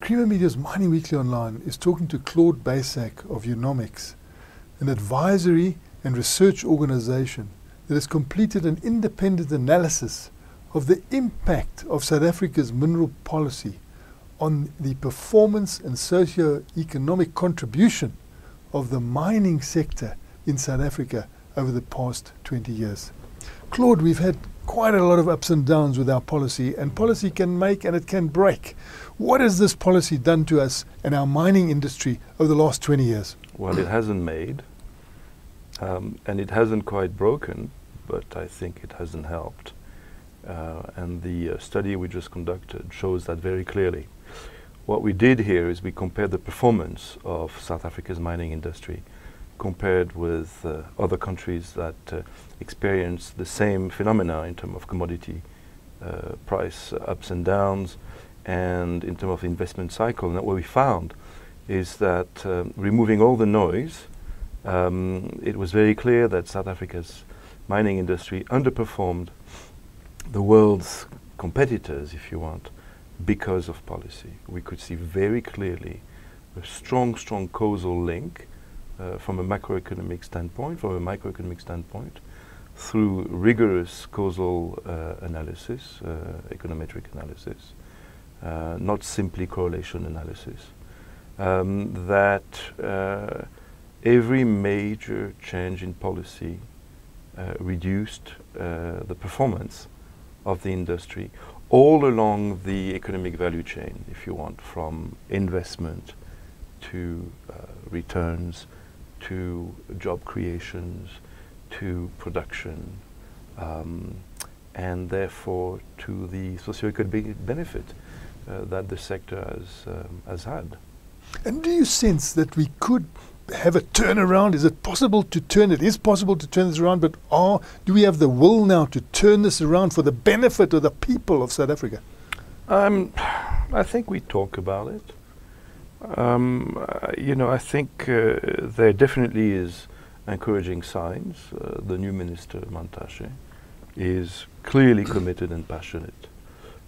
Creamer Media's Mining Weekly Online is talking to Claude Baissac of Eunomix, an advisory and research organization that has completed an independent analysis of the impact of South Africa's mineral policy on the performance and socio-economic contribution of the mining sector in South Africa over the past 20 years. Claude, we've had quite a lot of ups and downs with our policy, and policy can make and it can break. What has this policy done to us and our mining industry over the last 20 years? Well, it hasn't made, and it hasn't quite broken, but I think it hasn't helped. And the study we just conducted shows that very clearly. What we did here is we compared the performance of South Africa's mining industry compared with other countries that experience the same phenomena in terms of commodity price ups and downs and in terms of investment cycle. And what we found is that removing all the noise, it was very clear that South Africa's mining industry underperformed the world's competitors, if you want, because of policy. We could see very clearly a strong causal link from a macroeconomic standpoint, from a microeconomic standpoint, through rigorous causal analysis, econometric analysis, not simply correlation analysis, that every major change in policy reduced the performance of the industry all along the economic value chain, if you want, from investment to returns, to job creations, to production, and therefore to the socio-economic benefit that the sector has had. And do you sense that we could have a turnaround? Is it possible to turn it? It is possible to turn this around, but do we have the will now to turn this around for the benefit of the people of South Africa? I think we talk about it. I think there definitely is encouraging signs. The new minister, Mantashe, is clearly committed and passionate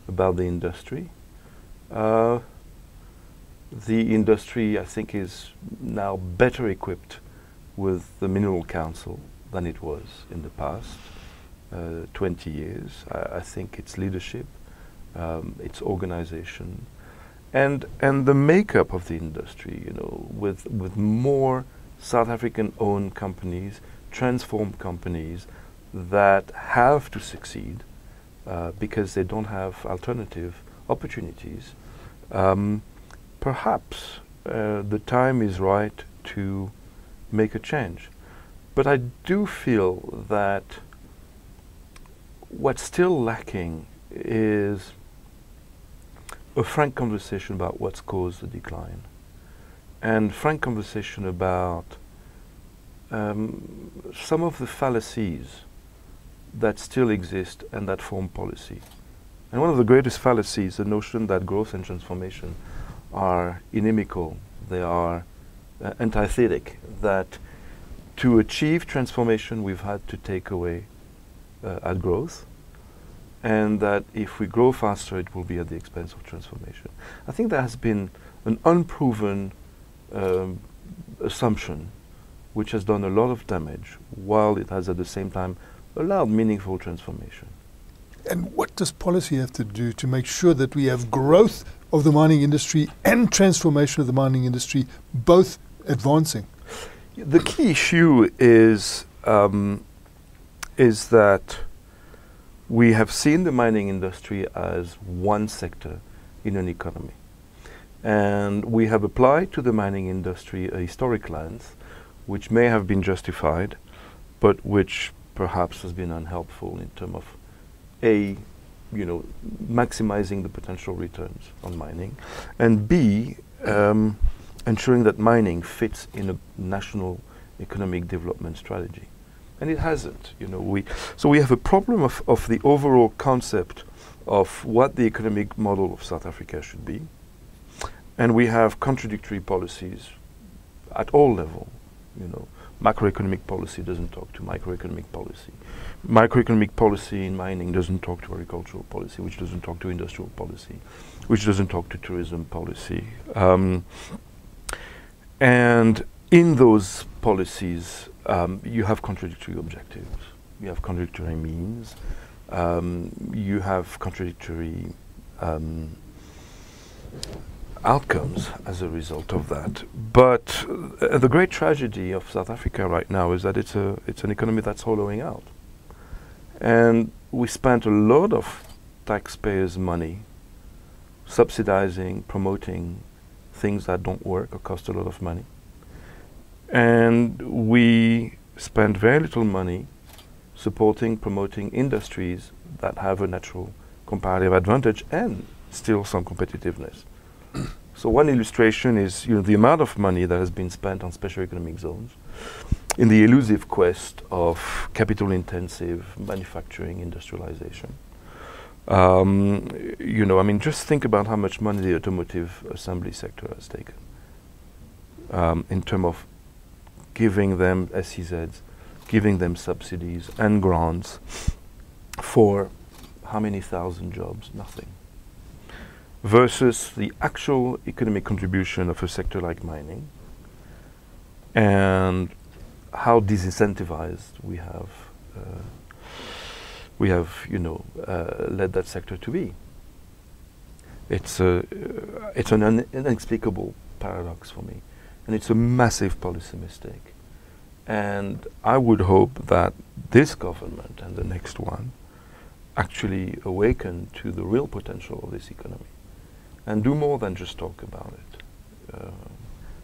about the industry. The industry, I think, is now better equipped with the Mineral Council than it was in the past 20 years. I think its leadership, its organization, and the makeup of the industry, with more South African-owned companies, transformed companies that have to succeed because they don't have alternative opportunities. Perhaps the time is right to make a change. But I do feel that what's still lacking is a frank conversation about what's caused the decline, and frank conversation about some of the fallacies that still exist and that form policy. And one of the greatest fallacies, the notion that growth and transformation are inimical, they are antithetic, that to achieve transformation we've had to take away at growth, and that if we grow faster it will be at the expense of transformation. I think there has been an unproven assumption which has done a lot of damage while it has at the same time allowed meaningful transformation. And what does policy have to do to make sure that we have growth of the mining industry and transformation of the mining industry both advancing? The key issue is that we have seen the mining industry as one sector in an economy. And we have applied to the mining industry a historic lens which may have been justified, but which perhaps has been unhelpful in terms of maximizing the potential returns on mining, and B, ensuring that mining fits in a national economic development strategy. And it hasn't. So we have a problem of the overall concept of what the economic model of South Africa should be, and we have contradictory policies at all levels, Macroeconomic policy doesn't talk to microeconomic policy. Microeconomic policy in mining doesn't talk to agricultural policy, which doesn't talk to industrial policy, which doesn't talk to tourism policy. And in those policies, you have contradictory objectives, you have contradictory means, you have contradictory outcomes as a result of that. But the great tragedy of South Africa right now is that it's an economy that's hollowing out. And we spent a lot of taxpayers' money subsidizing, promoting things that don't work or cost a lot of money. And we spend very little money supporting, promoting industries that have a natural comparative advantage and still some competitiveness. So one illustration is, the amount of money that has been spent on special economic zones in the elusive quest of capital-intensive manufacturing industrialization. Just think about how much money the automotive assembly sector has taken in terms of giving them SEZs, giving them subsidies and grants for how many thousand jobs? Nothing. Versus the actual economic contribution of a sector like mining and how disincentivized we have led that sector to be. It's an inexplicable paradox for me, and it's a massive policy mistake. And I would hope that this government and the next one actually awaken to the real potential of this economy and do more than just talk about it,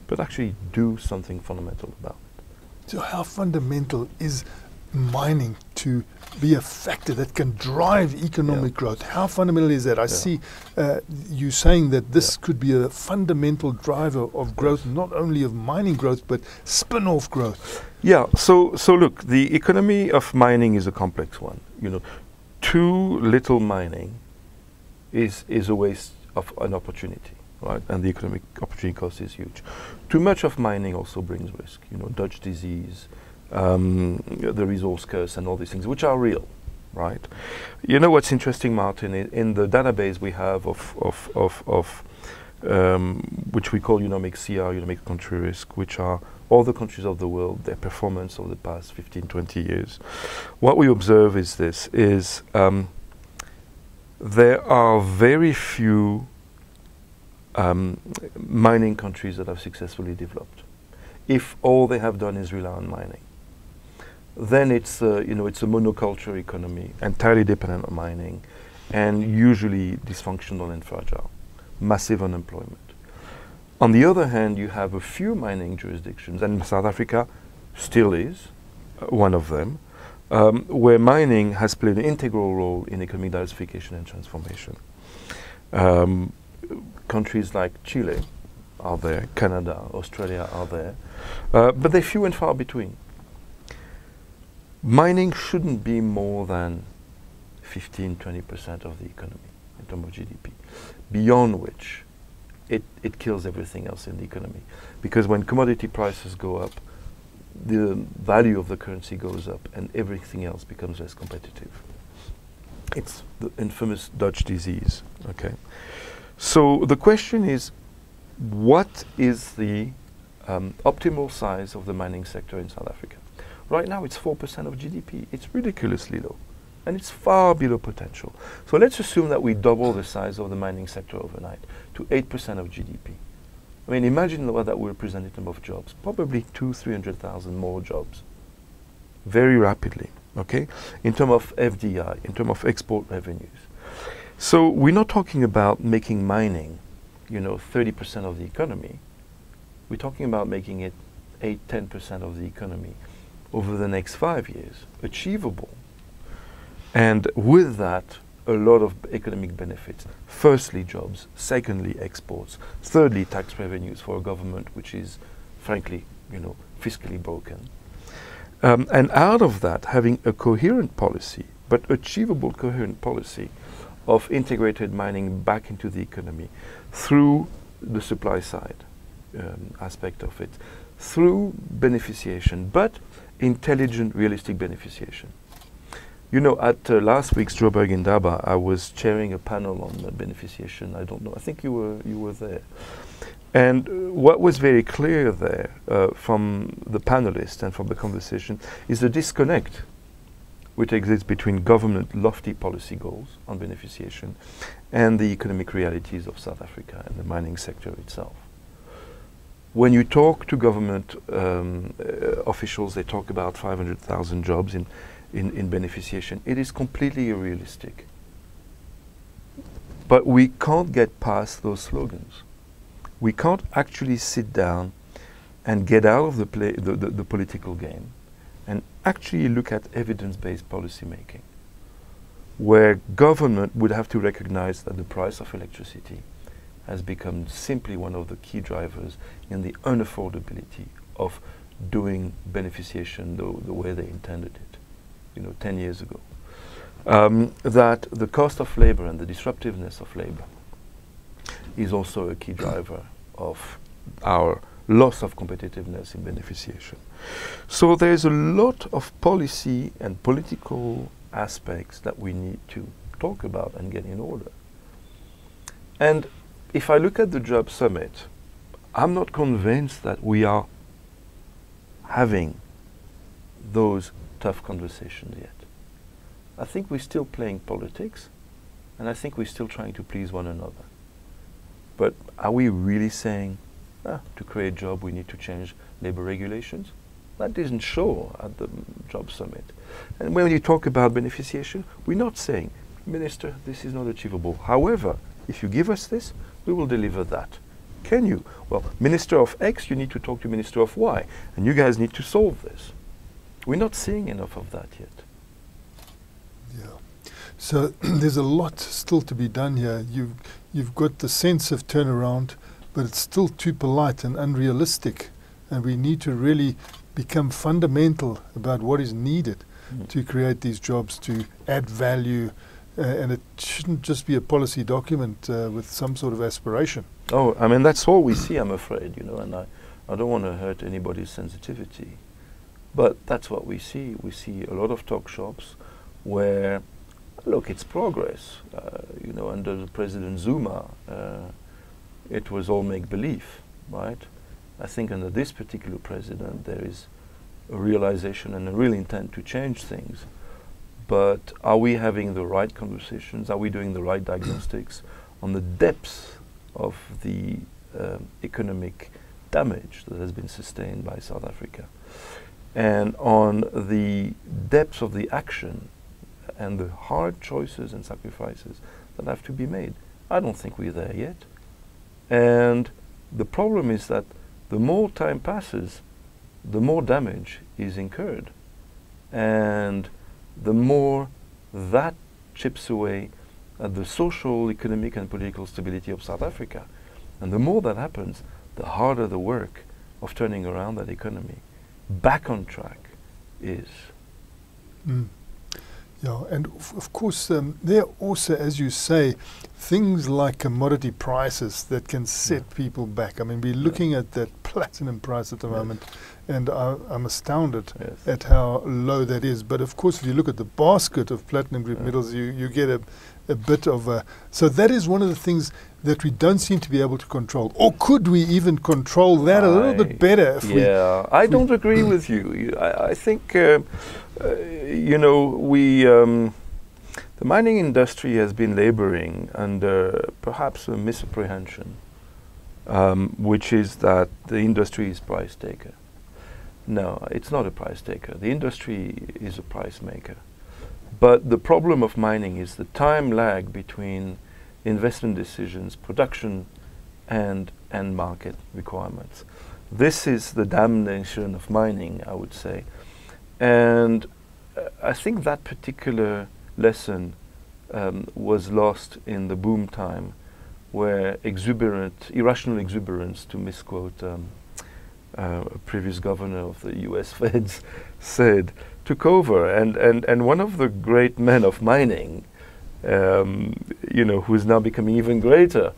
but actually do something fundamental about it. So how fundamental is mining to be a factor that can drive economic growth? How fundamental is that? I see you saying that this could be a fundamental driver of growth, not only of mining growth, but spin-off growth. Yeah, so look, the economy of mining is a complex one. Too little mining is a waste of an opportunity, right? And the economic opportunity cost is huge. Too much of mining also brings risk, Dutch disease, the resource curse and all these things, which are real, right? What's interesting, Martin, in the database we have of which we call Eunomix CEO, Eunomix Country Risk, which are all the countries of the world, their performance over the past 15, 20 years. What we observe is this, there are very few mining countries that have successfully developed. If all they have done is rely on mining, then it's a monoculture economy, entirely dependent on mining, and usually dysfunctional and fragile, massive unemployment. On the other hand, you have a few mining jurisdictions, and South Africa still is one of them, where mining has played an integral role in economic diversification and transformation. Countries like Chile are there, Canada, Australia are there, but they're few and far between. Mining shouldn't be more than 15–20% of the economy in terms of GDP, beyond which it kills everything else in the economy. Because when commodity prices go up, the value of the currency goes up and everything else becomes less competitive. It's the infamous Dutch disease, okay? So the question is, what is the optimal size of the mining sector in South Africa? Right now it's 4% of GDP. It's ridiculously low, and it's far below potential. So let's assume that we double the size of the mining sector overnight to 8% of GDP. I mean, imagine what that will represent in terms of jobs. Probably 200,000–300,000 more jobs, very rapidly, okay? In terms of FDI, in terms of export revenues. So we're not talking about making mining, 30% of the economy. We're talking about making it 8–10% of the economy over the next 5 years, achievable. And with that, a lot of economic benefits. Firstly, jobs. Secondly, exports. Thirdly, tax revenues for a government which is, frankly, fiscally broken. And out of that, having a coherent policy, but achievable coherent policy of integrated mining back into the economy through the supply side aspect of it, through beneficiation, but intelligent, realistic beneficiation. You know, at last week's Joburg Indaba, I was chairing a panel on beneficiation. I don't know, I think you were there. And what was very clear there from the panelists and from the conversation is the disconnect which exists between government lofty policy goals on beneficiation and the economic realities of South Africa and the mining sector itself. When you talk to government officials, they talk about 500,000 jobs in beneficiation. It is completely unrealistic. But we can't get past those slogans. We can't actually sit down and get out of the political game and actually look at evidence-based policy making, where government would have to recognize that the price of electricity has become simply one of the key drivers in the unaffordability of doing beneficiation the way they intended it, you know, 10 years ago. That the cost of labor and the disruptiveness of labor is also a key driver of our loss of competitiveness in beneficiation. So there's a lot of policy and political aspects that we need to talk about and get in order. And if I look at the Job Summit, I'm not convinced that we are having those tough conversations yet. I think we're still playing politics, and I think we're still trying to please one another. But are we really saying, to create jobs we need to change labor regulations? That didn't show at the Job Summit. And when you talk about beneficiation, we're not saying, Minister, this is not achievable. However, if you give us this, we will deliver that. Can you? Well, Minister of X, you need to talk to Minister of Y, and you guys need to solve this. We're not seeing enough of that yet. Yeah. So there's a lot still to be done here. You've got the sense of turnaround, but it's still too polite and unrealistic. And we need to really become fundamental about what is needed to create these jobs, to add value, and it shouldn't just be a policy document with some sort of aspiration. Oh, I mean, that's all we see, I'm afraid, you know, and I don't want to hurt anybody's sensitivity. But that's what we see. We see a lot of talk shops where, look, it's progress. You know, under the President Zuma, it was all make-believe, right? I think under this particular president, there is a realization and a real intent to change things. But are we having the right conversations? Are we doing the right diagnostics on the depths of the economic damage that has been sustained by South Africa? And on the depths of the action and the hard choices and sacrifices that have to be made? I don't think we're there yet. And the problem is that the more time passes, the more damage is incurred. And the more that chips away at the social, economic and political stability of South Africa. And the more that happens, the harder the work of turning around that economy back on track is. Yeah, and of course there are also, as you say, things like commodity prices that can set people back. I mean, we're looking at that platinum price at the moment, and I'm astounded at how low that is. But of course, if you look at the basket of platinum group metals, you get a bit of a... So that is one of the things that we don't seem to be able to control. Or could we even control that a little bit better? If I don't agree with you. I think... you know, the mining industry has been laboring under perhaps a misapprehension, which is that the industry is price taker. No, it's not a price taker. The industry is a price maker. But the problem of mining is the time lag between investment decisions, production, and market requirements. This is the damnation of mining, I would say. And I think that particular lesson was lost in the boom time, where irrational exuberance, to misquote a previous governor of the US Feds, said, took over. And one of the great men of mining, you know, who is now becoming even greater,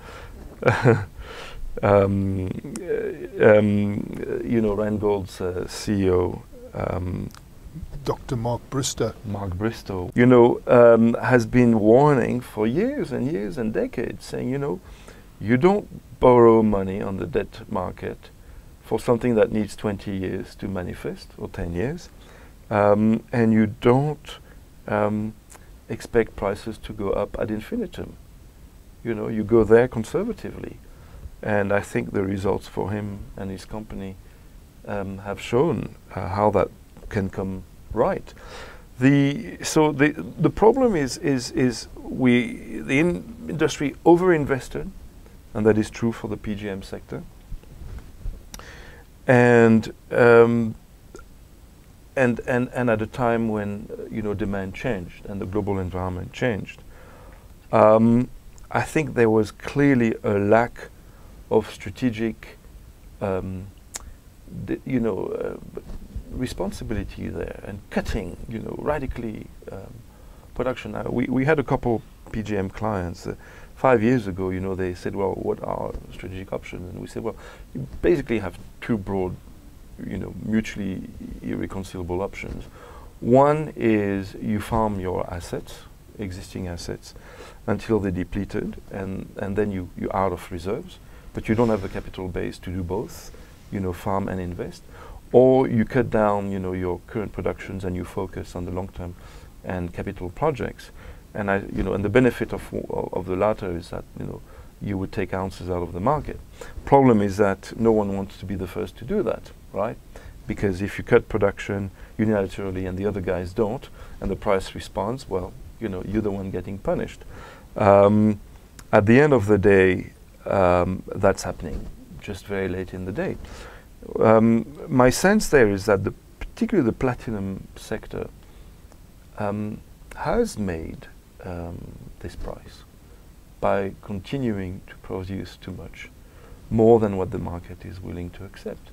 Randgold's CEO, Dr. Mark Bristow. Mark Bristow, has been warning for years and years and decades, saying, you don't borrow money on the debt market for something that needs 20 years to manifest, or 10 years, and you don't expect prices to go up ad infinitum. You go there conservatively. And I think the results for him and his company have shown how that can come right. The problem is the industry overinvested, and that is true for the PGM sector. And at a time when demand changed and the global environment changed, I think there was clearly a lack of strategic, responsibility there, and cutting, radically production. We had a couple PGM clients 5 years ago. They said, "Well, what are strategic options?" And we said, "Well, you basically have two broad, mutually irreconcilable options. One is you farm your assets, existing assets, until they're depleted, and then you're out of reserves. But you don't have the capital base to do both, farm and invest. Or you cut down, your current productions and you focus on the long-term and capital projects. And and the benefit of the latter is that, you would take ounces out of the market. Problem is that no one wants to be the first to do that, right? Because if you cut production unilaterally and the other guys don't, and the price responds, well, you're the one getting punished. At the end of the day, that's happening just very late in the day. My sense there is that particularly the platinum sector has made this price by continuing to produce too much, more than what the market is willing to accept.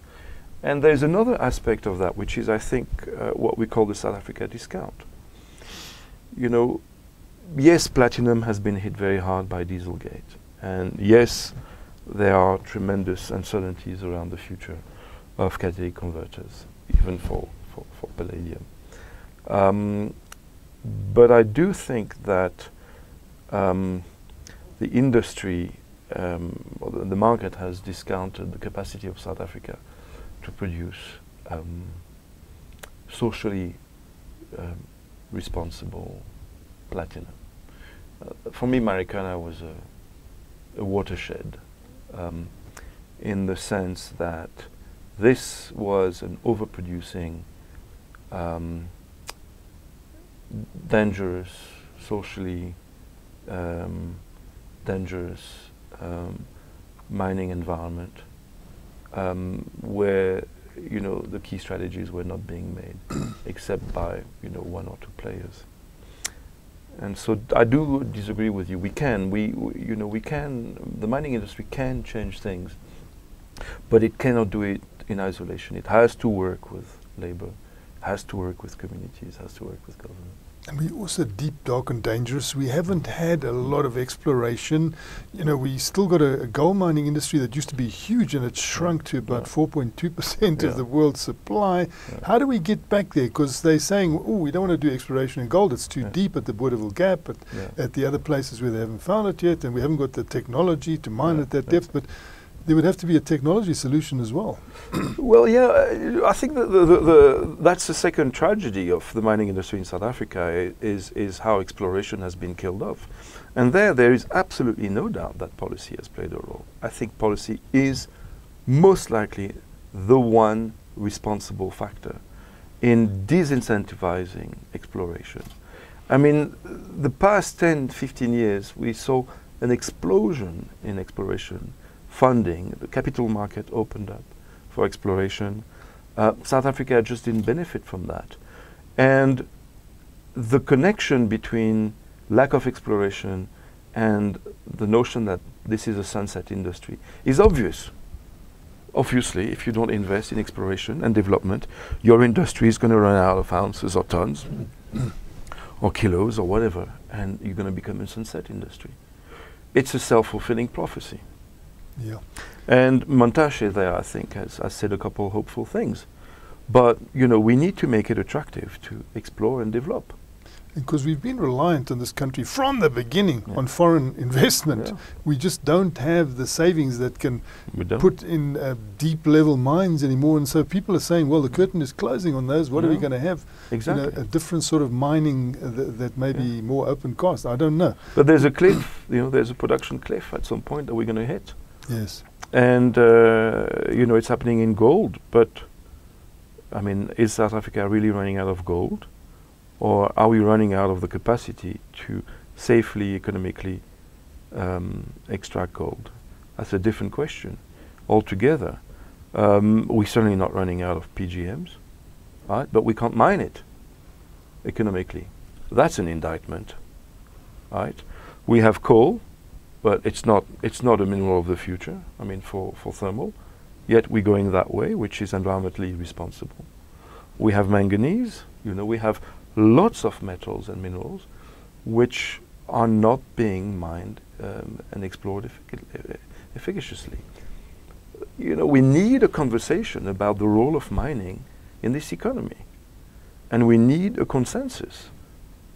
And there's another aspect of that, which is, I think, what we call the South Africa discount. Yes, platinum has been hit very hard by Dieselgate. And yes, there are tremendous uncertainties around the future of catalytic converters, even for palladium. But I do think that the industry, or the market, has discounted the capacity of South Africa to produce socially responsible platinum. For me, Marikana was a watershed, in the sense that this was an overproducing, dangerous, socially dangerous mining environment, where the key strategies were not being made, except by one or two players. And so I do disagree with you. We can, the mining industry can change things, but it cannot do it in isolation. It has to work with labor, has to work with communities, has to work with government. And we're also deep, dark and dangerous. We haven't had a lot of exploration. We still got a gold mining industry that used to be huge, and it's shrunk to about 4.2% of the world's supply. How do we get back there? Because they're saying, we don't want to do exploration in gold. It's too deep at the Boerdeeville Gap, at the other places where they haven't found it yet, and we haven't got the technology to mine at that depth. But there would have to be a technology solution as well. Well, I think that's the second tragedy of the mining industry in South Africa, is how exploration has been killed off. And there is absolutely no doubt that policy has played a role. I think policy is most likely the one responsible factor in disincentivizing exploration. I mean, the past 10, 15 years, we saw an explosion in exploration funding. The capital market opened up for exploration. South Africa just didn't benefit from that. And the connection between lack of exploration and the notion that this is a sunset industry is obvious. Obviously, if you don't invest in exploration and development, your industry is going to run out of ounces or tons or kilos or whatever, and you're going to become a sunset industry. It's a self-fulfilling prophecy. Yeah. And Montache there, I think, has said a couple of hopeful things. But, you know, we need to make it attractive to explore and develop. Because we've been reliant on this country from the beginning on foreign investment. Yeah. We just don't have the savings that can We don't. put in deep level mines anymore. And so people are saying, well, the curtain is closing on those. What are we going to have? Exactly. You know, a different sort of mining that may be more open cost. I don't know. But there's a cliff, you know, there's a production cliff at some point that we're going to hit. Yes. And, you know, it's happening in gold. But, I mean, is South Africa really running out of gold? Or are we running out of the capacity to safely, economically extract gold? That's a different question altogether. We're certainly not running out of PGMs, right? But we can't mine it economically. That's an indictment, right? We have coal, but it's not a mineral of the future, I mean, for thermal. Yet we're going that way, which is environmentally responsible. We have manganese, you know, we have lots of metals and minerals which are not being mined and explored efficaciously. You know, we need a conversation about the role of mining in this economy. And we need a consensus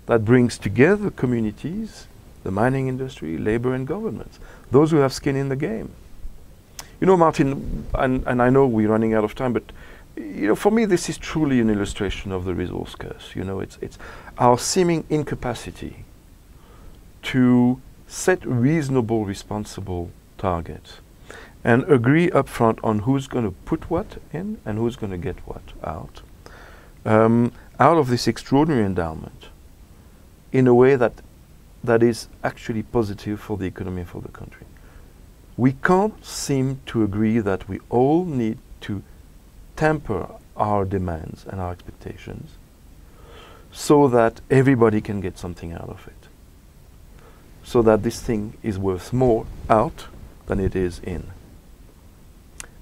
that brings together communities, the mining industry, labor and governments, those who have skin in the game. You know, Martin, and I know we're running out of time, but you know, for me, this is truly an illustration of the resource curse. You know, it's our seeming incapacity to set reasonable, responsible targets and agree upfront on who's going to put what in and who's going to get what out of this extraordinary endowment in a way that is actually positive for the economy and for the country. We can't seem to agree that we all need to temper our demands and our expectations so that everybody can get something out of it. So that this thing is worth more out than it is in.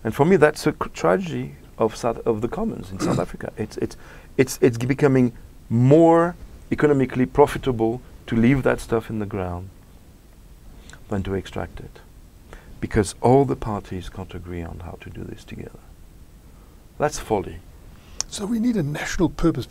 And for me, that's a tragedy of the commons in South Africa. It's becoming more economically profitable to leave that stuff in the ground than to extract it. Because all the parties can't agree on how to do this together. That's folly. So we need a national purpose.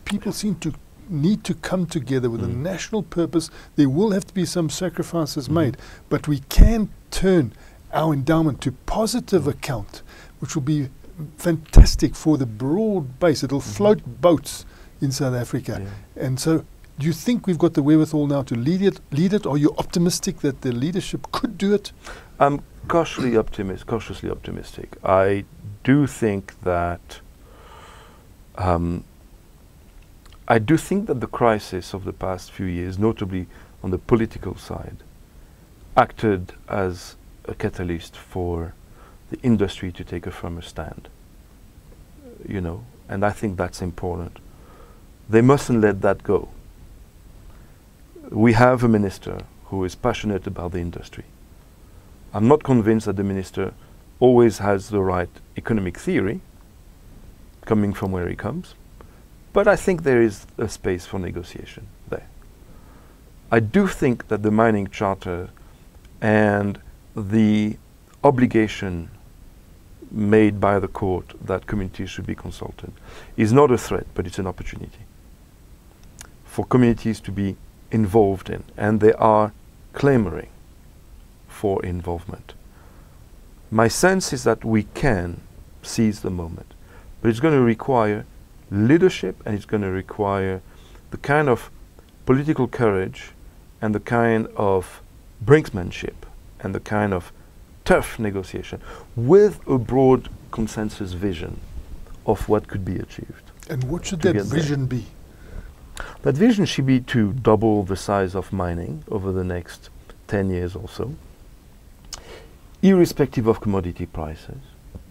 People seem to need to come together with a national purpose. There will have to be some sacrifices made, but we can turn our endowment to positive account, which will be fantastic for the broad base. It'll float boats in South Africa. Yeah. And so do you think we've got the wherewithal now to lead it? Are you optimistic that the leadership could do it? I'm cautiously optimistic. I do think that the crisis of the past few years, notably on the political side, acted as a catalyst for the industry to take a firmer stand. You know, and I think that's important. They mustn't let that go. We have a minister who is passionate about the industry. I'm not convinced that the minister always has the right economic theory, coming from where he comes, but I think there is a space for negotiation there. I do think that the mining charter and the obligation made by the court that communities should be consulted is not a threat, but it's an opportunity for communities to be involved in, and they are clamoring for involvement. My sense is that we can seize the moment, but it's going to require leadership, and it's going to require the kind of political courage and the kind of brinksmanship and the kind of tough negotiation with a broad consensus vision of what could be achieved. And what should that vision be? That vision should be to double the size of mining over the next 10 years or so, irrespective of commodity prices,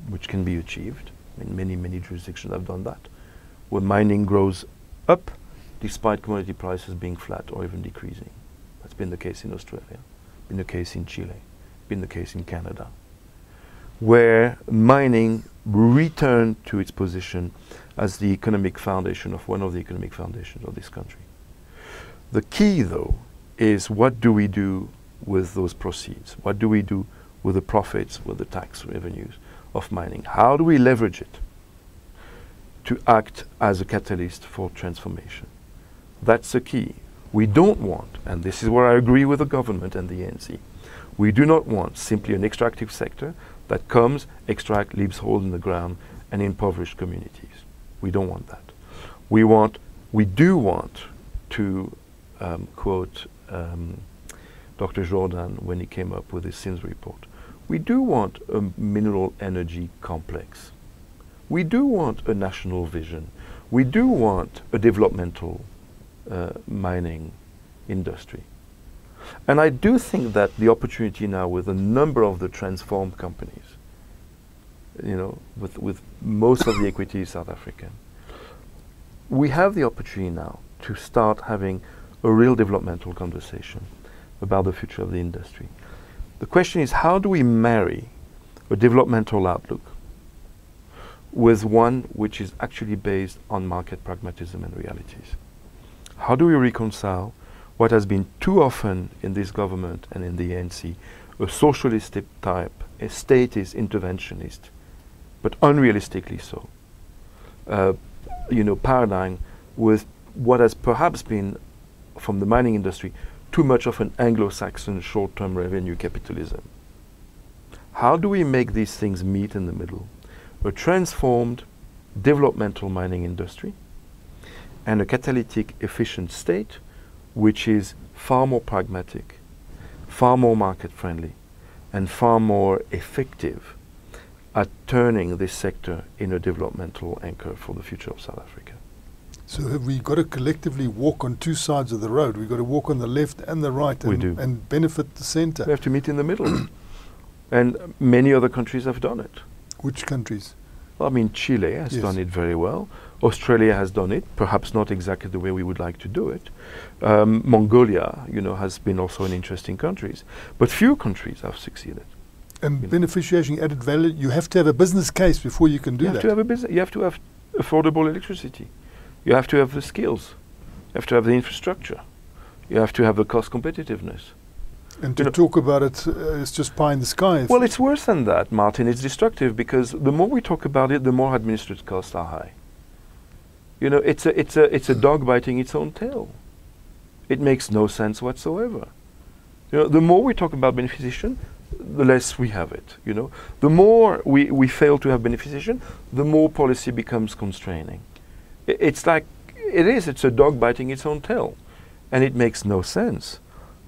which can be achieved. I mean, many jurisdictions have done that, where mining grows up despite commodity prices being flat or even decreasing. That's been the case in Australia, been the case in Chile, been the case in Canada, where mining returned to its position as the economic foundation of one of the economic foundations of this country. The key, though, is what do we do with those proceeds? What do we do with the profits, with the tax revenues of mining. How do we leverage it to act as a catalyst for transformation? That's the key. We don't want, and this is where I agree with the government and the ANC, we do not want simply an extractive sector that comes, extract, leaves holes in the ground and impoverish communities. We don't want that. We do want to quote Dr. Jordan when he came up with his SIMS report. We do want a mineral energy complex. We do want a national vision. We do want a developmental mining industry. And I do think that the opportunity now with a number of the transformed companies, you know, with most of the equity South African, we have the opportunity now to start having a real developmental conversation about the future of the industry. The question is, how do we marry a developmental outlook with one which is actually based on market pragmatism and realities? How do we reconcile what has been too often in this government and in the ANC, a socialistic type, a statist interventionist, but unrealistically so, paradigm with what has perhaps been, from the mining industry, too much of an Anglo-Saxon short-term revenue capitalism? How do we make these things meet in the middle? A transformed developmental mining industry and a catalytic efficient state which is far more pragmatic, far more market friendly, and far more effective at turning this sector in a developmental anchor for the future of South Africa. So have we got to collectively walk on two sides of the road? We've got to walk on the left and the right and benefit the center. We have to meet in the middle. And many other countries have done it. Which countries? Well, I mean, Chile has done it very well. Australia has done it, perhaps not exactly the way we would like to do it. Mongolia, has been also an interesting country. But few countries have succeeded. And beneficiation, added value, you have to have a business case before you can do that. You have to have a business. You have to have affordable electricity. You have to have the skills. You have to have the infrastructure. You have to have the cost competitiveness. And to talk about it, it's just pie in the sky. Well, it's worse than that, Martin. It's destructive because the more we talk about it, the more administrative costs are high. It's a dog biting its own tail. It makes no sense whatsoever. The more we talk about beneficiation, the less we have it. The more we fail to have beneficiation, the more policy becomes constraining. It's a dog biting its own tail, and it makes no sense.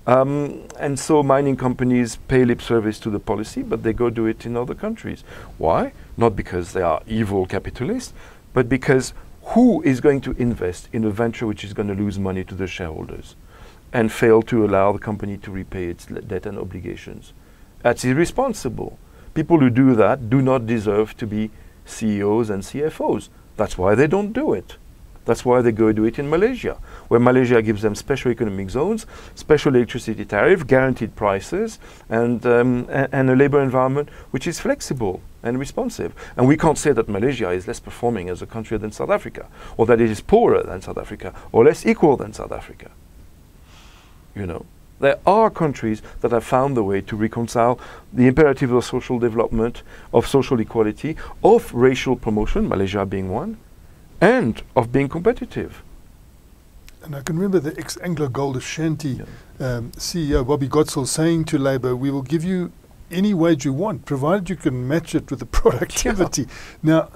And so mining companies pay lip service to the policy, but they go do it in other countries. Why? Not because they are evil capitalists, but because who is going to invest in a venture which is going to lose money to the shareholders and fail to allow the company to repay its debt and obligations? That's irresponsible. People who do that do not deserve to be CEOs and CFOs. That's why they don't do it. That's why they go do it in Malaysia, where Malaysia gives them special economic zones, special electricity tariff, guaranteed prices, and a labor environment which is flexible and responsive. And we can't say that Malaysia is less performing as a country than South Africa, or that it is poorer than South Africa, or less equal than South Africa. There are countries that have found the way to reconcile the imperative of social development, of social equality, of racial promotion, Malaysia being one, and of being competitive. And I can remember the ex-Anglo Gold Ashanti CEO, Bobby Gottsel, saying to Labour, we will give you any wage you want, provided you can match it with the productivity. Now,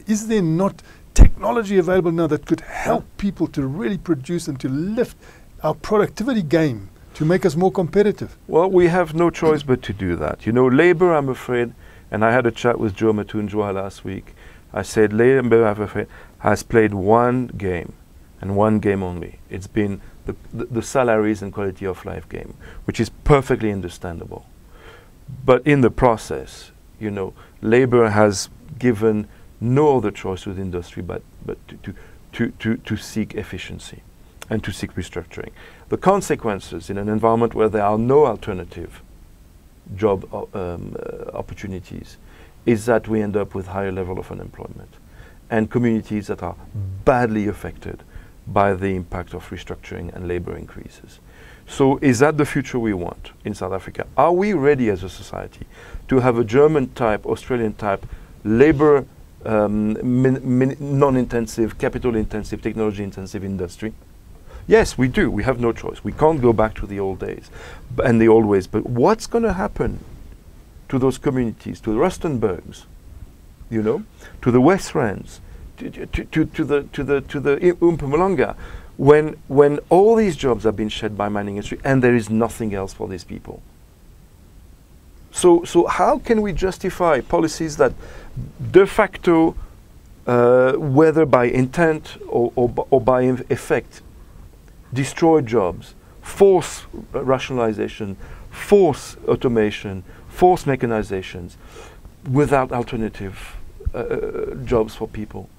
is there not technology available now that could help people to really produce and to lift our productivity game to make us more competitive? Well, we have no choice but to do that. Labour, I'm afraid, and I had a chat with Joe Matunjwa last week, I said Labour, I'm afraid, has played one game, and one game only. It's been the salaries and quality of life game, which is perfectly understandable. But in the process, Labour has given no other choice with industry but to seek efficiency and to seek restructuring. The consequences in an environment where there are no alternative job opportunities is that we end up with higher level of unemployment and communities that are badly affected by the impact of restructuring and labor increases. So is that the future we want in South Africa? Are we ready as a society to have a German type, Australian type, labor non-intensive, capital-intensive, technology-intensive industry? Yes, we do. We have no choice. We can't go back to the old days and the old ways. But what's going to happen to those communities, to the Rustenburgs, you know, to the West Rands, to the Mpumalanga, when all these jobs have been shed by mining industry and there is nothing else for these people? So how can we justify policies that de facto, whether by intent or by effect, destroy jobs, force rationalization, force automation, force mechanizations, without alternative jobs for people?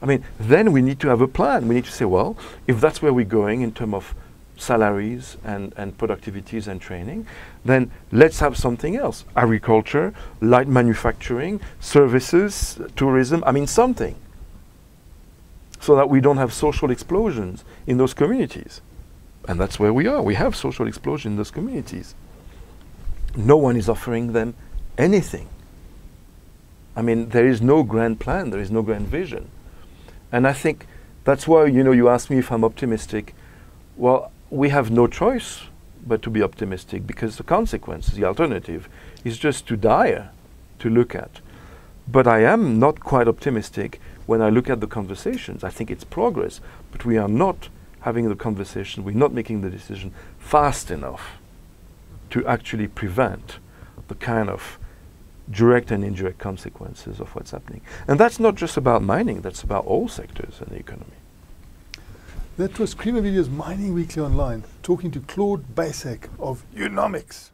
I mean, then we need to have a plan. We need to say, well, if that's where we're going in terms of salaries and productivities and training, then let's have something else. Agriculture, light manufacturing, services, tourism, I mean something. So that we don't have social explosions in those communities. And that's where we are. We have social explosion in those communities. No one is offering them anything. I mean, there is no grand plan, there is no grand vision. And I think that's why, you know, you asked me if I'm optimistic. Well, we have no choice but to be optimistic, because the consequence, the alternative, is just too dire to look at. But I am not quite optimistic when I look at the conversations. I think it's progress, but we are not having the conversation, we're not making the decision fast enough to actually prevent the kind of direct and indirect consequences of what's happening. And that's not just about mining, that's about all sectors in the economy. That was Creamer Media's Mining Weekly Online, talking to Claude Baissac of Eunomix.